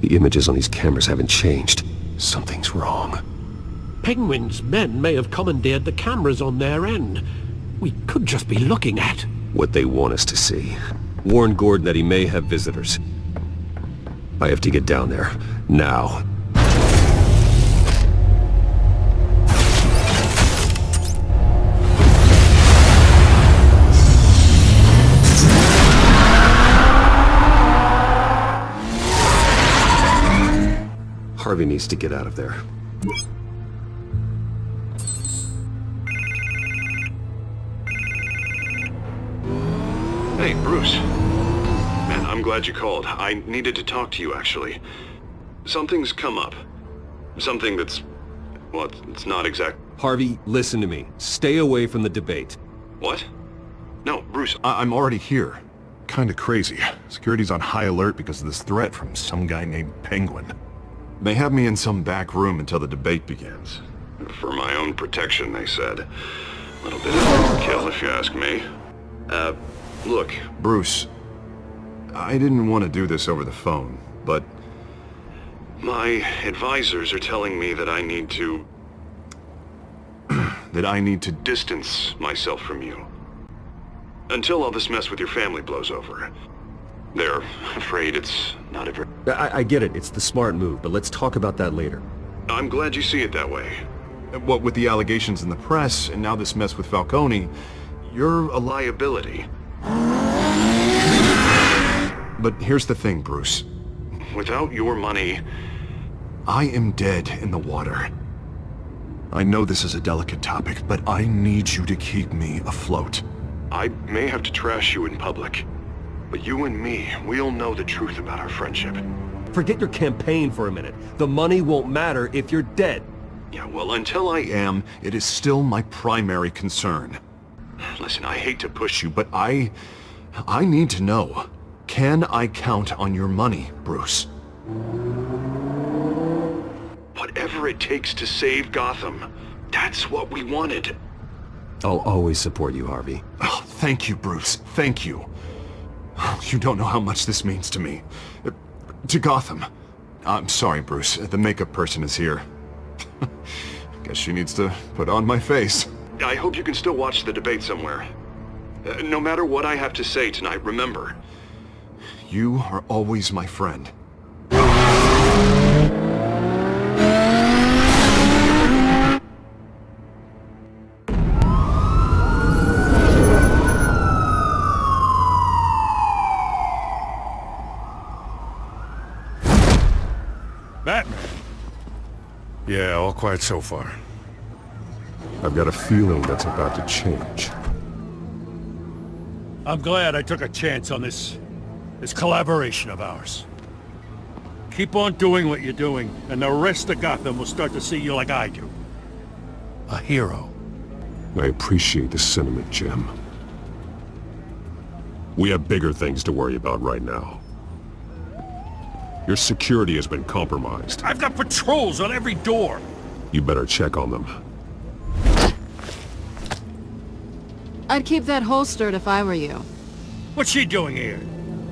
The images on these cameras haven't changed. Something's wrong. Penguin's men may have commandeered the cameras on their end. We could just be looking at what they want us to see. Warn Gordon that he may have visitors. I have to get down there. Now. Harvey needs to get out of there. Hey, Bruce. Man, I'm glad you called. I needed to talk to you, actually. Something's come up. Something that's... well, it's not exact... Harvey, listen to me. Stay away from the debate. What? No, Bruce... I'm already here. Kinda crazy. Security's on high alert because of this threat from some guy named Penguin. They have me in some back room until the debate begins. For my own protection, they said. A little bit of overkill, if you ask me. Look... Bruce, I didn't want to do this over the phone, but... my advisors are telling me that I need to... that I need to distance myself from you. Until all this mess with your family blows over. They're afraid it's not ever... I get it, it's the smart move, but let's talk about that later. I'm glad you see it that way. What with the allegations in the press, and now this mess with Falcone, you're a liability. But here's the thing, Bruce. Without your money... I am dead in the water. I know this is a delicate topic, but I need you to keep me afloat. I may have to trash you in public, but you and me, we'll know the truth about our friendship. Forget your campaign for a minute. The money won't matter if you're dead. Yeah, well, until I am, it is still my primary concern. Listen, I hate to push you, but I need to know. Can I count on your money, Bruce? Whatever it takes to save Gotham, that's what we wanted. I'll always support you, Harvey. Oh, thank you, Bruce. Thank you. You don't know how much this means to me. To Gotham. I'm sorry, Bruce. The makeup person is here. Guess she needs to put on my face. I hope you can still watch the debate somewhere. No matter what I have to say tonight, remember. You are always my friend. Batman. Yeah, all quiet so far. I've got a feeling that's about to change. I'm glad I took a chance on this collaboration of ours. Keep on doing what you're doing, and the rest of Gotham will start to see you like I do. A hero. I appreciate the sentiment, Jim. We have bigger things to worry about right now. Your security has been compromised. I've got patrols on every door. You better check on them. I'd keep that holstered if I were you. What's she doing here?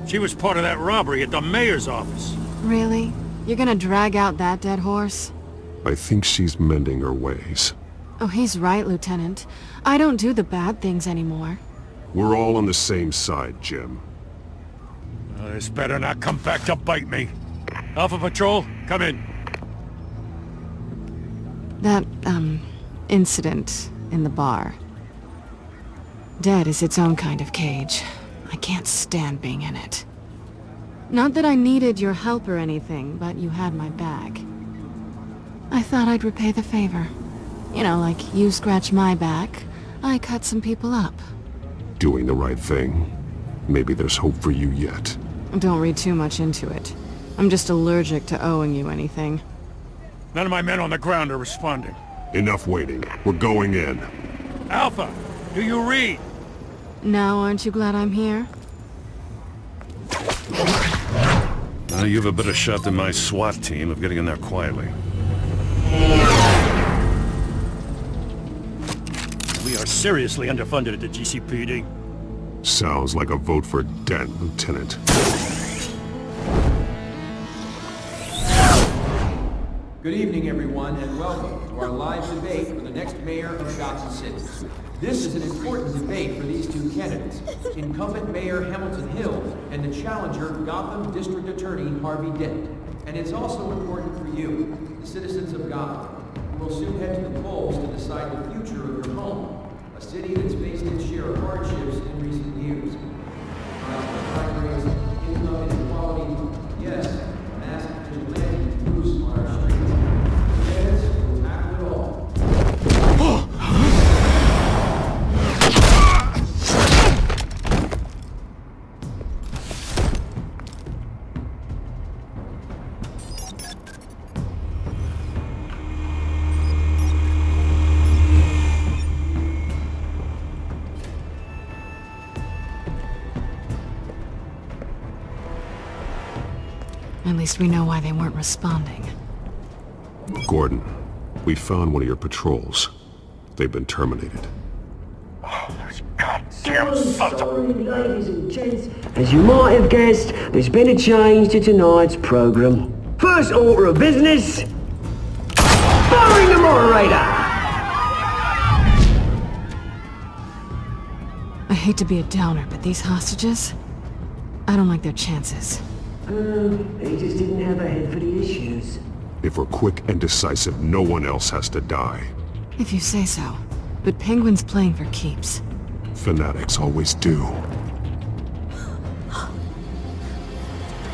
She was part of that robbery at the mayor's office. Really? You're gonna drag out that dead horse? I think she's mending her ways. Oh, he's right, Lieutenant. I don't do the bad things anymore. We're all on the same side, Jim. This better not come back to bite me. Alpha Patrol, come in. That, incident in the bar. Dead is its own kind of cage. I can't stand being in it. Not that I needed your help or anything, but you had my back. I thought I'd repay the favor. You know, like you scratch my back, I cut some people up. Doing the right thing. Maybe there's hope for you yet. Don't read too much into it. I'm just allergic to owing you anything. None of my men on the ground are responding. Enough waiting. We're going in. Alpha, do you read? Now, aren't you glad I'm here? You have a better shot than my SWAT team of getting in there quietly. We are seriously underfunded at the GCPD. Sounds like a vote for Dent, Lieutenant. Good evening, everyone, and welcome to our live debate for the next mayor of Gotham City. This is an important debate for these two candidates, incumbent Mayor Hamilton Hill and the challenger Gotham District Attorney Harvey Dent. And it's also important for you, the citizens of Gotham, who will soon head to the polls to decide the future of your home, a city that's faced its share of hardships in recent years. Crime rates, income inequality, yes, mass vigilante use on our streets. least we know why they weren't responding. Gordon, we found one of your patrols. They've been terminated. Sorry, ladies and gents. As you might have guessed, there's been a change to tonight's program. First order of business, firing the moderator! I hate to be a downer, but these hostages, I don't like their chances. He just didn't have a head for the issues. If we're quick and decisive, no one else has to die. If you say so. But Penguin's playing for keeps. Fanatics always do.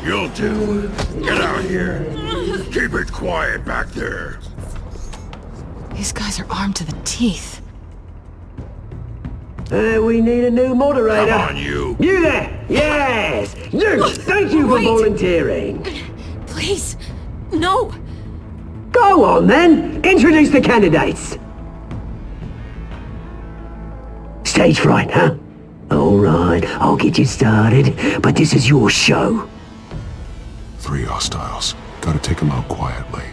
You'll do. Get out of here. Keep it quiet back there. These guys are armed to the teeth. We need a new moderator. Come on, you. You there! Yes! You! Thank you for volunteering. Please, no. Go on then. Introduce the candidates. Stage fright, huh? All right, I'll get you started, but this is your show. 3 hostiles. Gotta take them out quietly.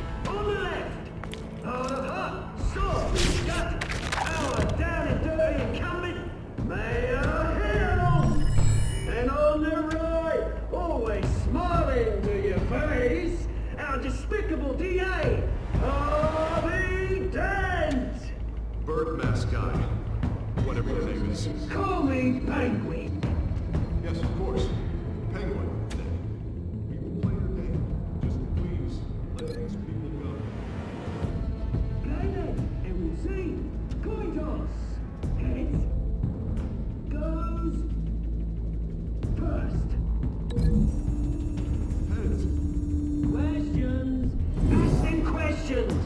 Despicable DA, Harvey Dent! Bird mask guy. Whatever your name is. Call me Penguin. Yes, of course. Penguin. We will play your game. Just please, let these people go. Play then, and we'll see. Coin toss. Heads. Goes. First. Heads. Questions. Asking questions.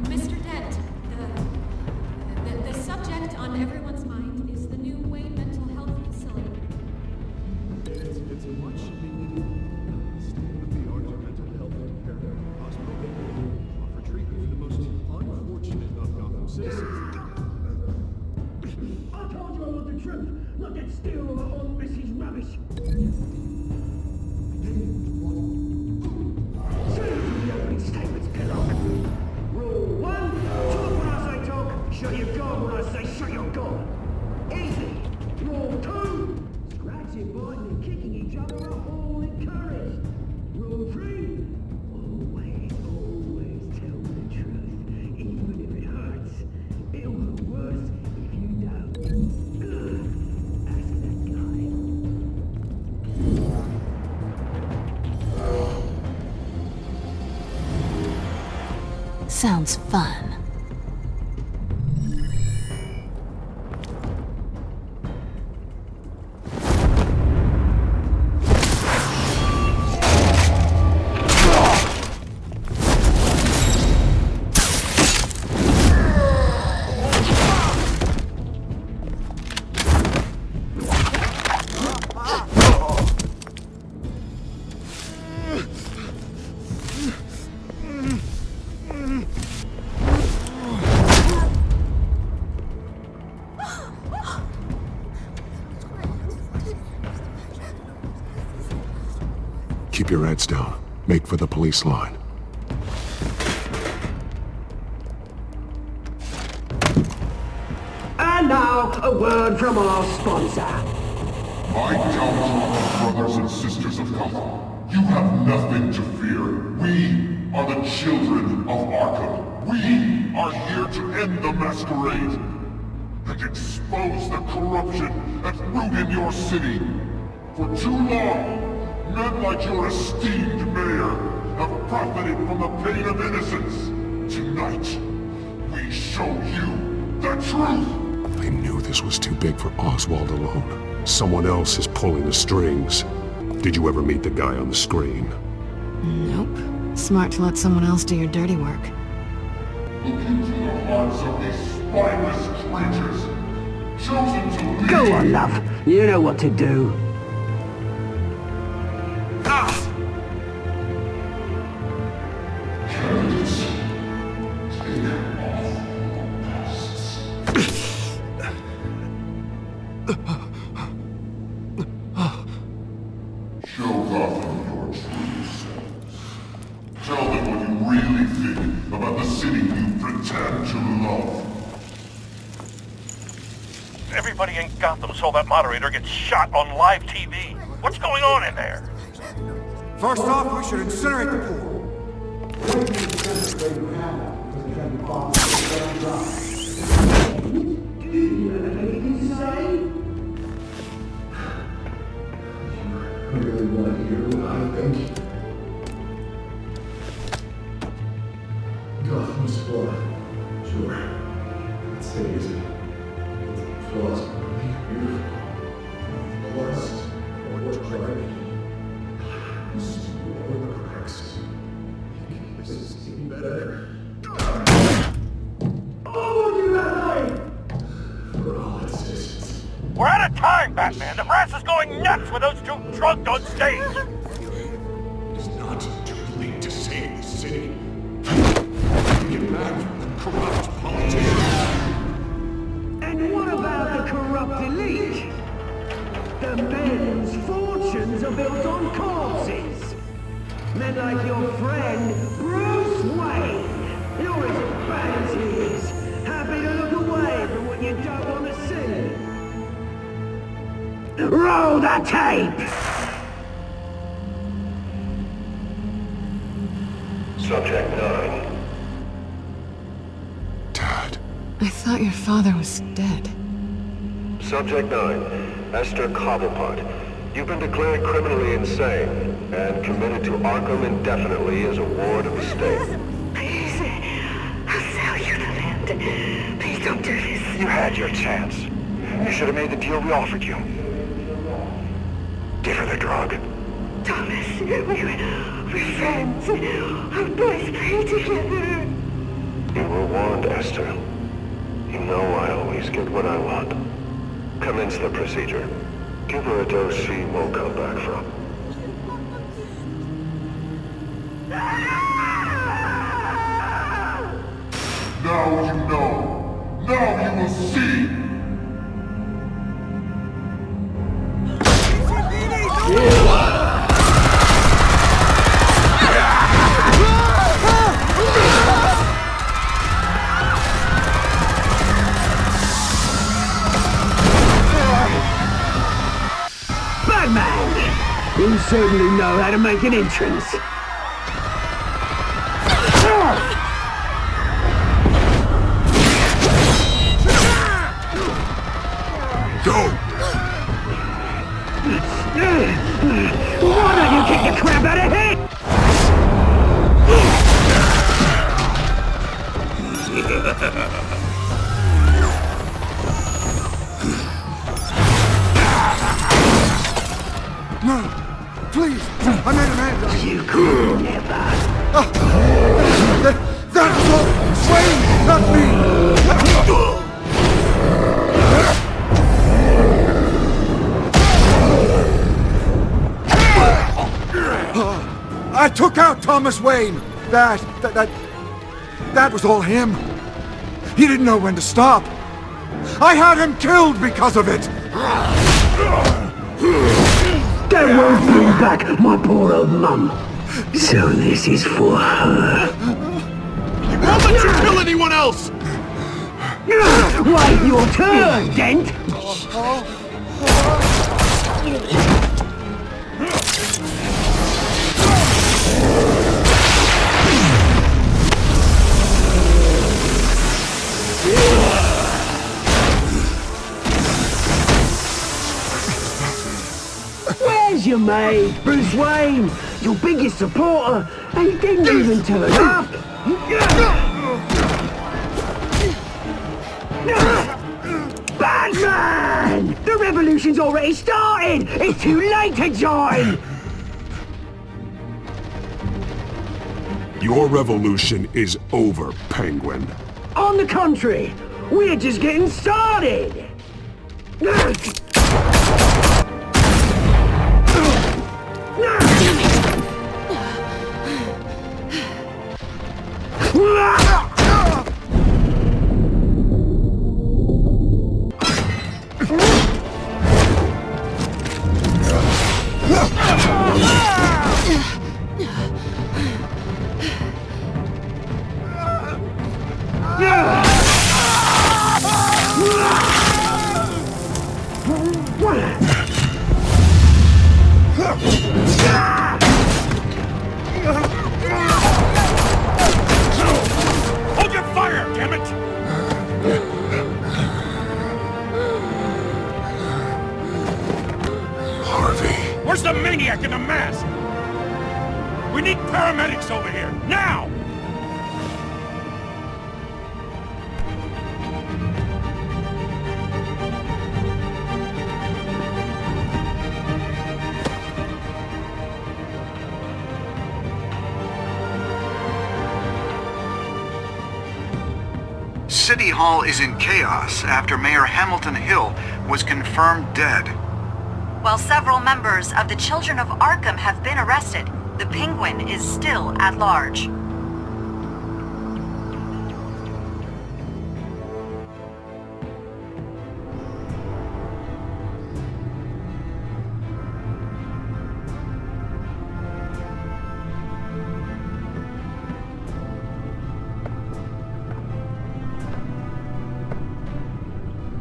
Mr. Dent, the subject on everyone's mind is the new Wayne Mental Health Facility. It's a much needed state-of-the-art mental health care hospital. Offer treatment for the most unfortunate of Gotham citizens. I told you I want the truth, not that steal on Mrs. Rubbish. Seriously, opening statements, Pillock. Rule 1, talk when I say talk, shut your gob when I say shut your gob. Easy. Rule 2, scratching, biting and kicking each other are all encouraged. Rule 3, always tell the truth, even if it hurts. It'll look worse if you don't. Ask that guy. Sounds fun. Keep your heads down. Make for the police line. And now, a word from our sponsor. My Telltale brothers and sisters of Gotham, you have nothing to fear. We are the children of Arkham. We are here to end the masquerade and expose the corruption at root in your city. For too long, men like your esteemed mayor have profited from the pain of innocence. Tonight, we show you the truth. I knew this was too big for Oswald alone. Someone else is pulling the strings. Did you ever meet the guy on the screen? Nope. Smart to let someone else do your dirty work. Look into the hearts of these spineless creatures, chosen to lead. Go on, love. You know what to do. Candidates, take off masks. Show Gotham your true selves. Tell them what you really think about the city you pretend to love. Everybody in Gotham saw that moderator get shot on live TV. What's going on in there? First off, we should incinerate the pool. Gotham's flood. Sure. Let's say it's flaws. Beautiful. Blessed. Or driving. This is all the cracks. This is even better. Oh, you lie! For all its distance. We're out of time, Batman! The press is going nuts with those two drugged on stage! It's not too late to save the city. Get back from the corrupt politicians. And what about the corrupt elite? The men's fortunes are built on corpses. Men like your friend, Bruce Wayne. You're as bad as he is. Happy to look away from what you don't want to see. Roll the tape! Subject 9. I thought your father was dead. Subject 9, Esther Cobblepot. You've been declared criminally insane and committed to Arkham indefinitely as a ward of the state. Please, I'll sell you the land. Please don't do this. You had your chance. You should have made the deal we offered you. Give her the drug. Thomas, we're friends. Our boys play together. You were warned, Esther. You know I always get what I want. Commence the procedure. Give her a dose she won't come back from. Now you know. Now you will see. You certainly know how to make an entrance. Go! Why don't you kick the crap out of him? No! Please! I made an hand! You could never! That's all! Wayne! Not me! I took out Thomas Wayne! That was all him! He didn't know when to stop! I had him killed because of it! That won't bring back my poor old mum. So this is for her. Won't let you kill anyone else! Wait your turn, Dent! Where's your mate, Bruce Wayne? Your biggest supporter, and he didn't even turn up! Batman! The revolution's already started! It's too late to join! Your revolution is over, Penguin. On the contrary, we're just getting started! Hold your fire, damn it! Harvey. Where's the maniac in the mask? We need paramedics over here, now! City Hall is in chaos after Mayor Hamilton Hill was confirmed dead. While several members of the Children of Arkham have been arrested, the Penguin is still at large.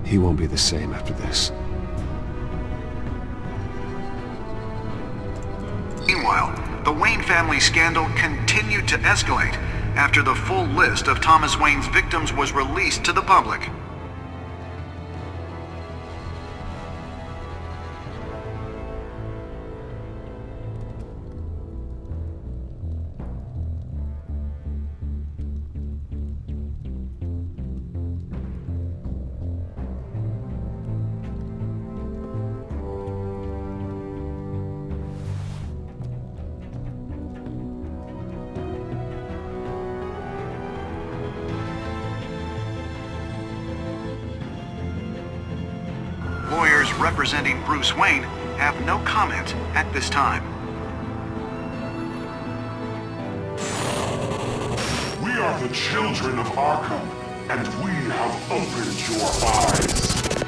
He won't be the same after this. Meanwhile, the Wayne family scandal continued to escalate after the full list of Thomas Wayne's victims was released to the public. Lawyers representing Bruce Wayne have no comment at this time. We are the children of Arkham, and we have opened your eyes.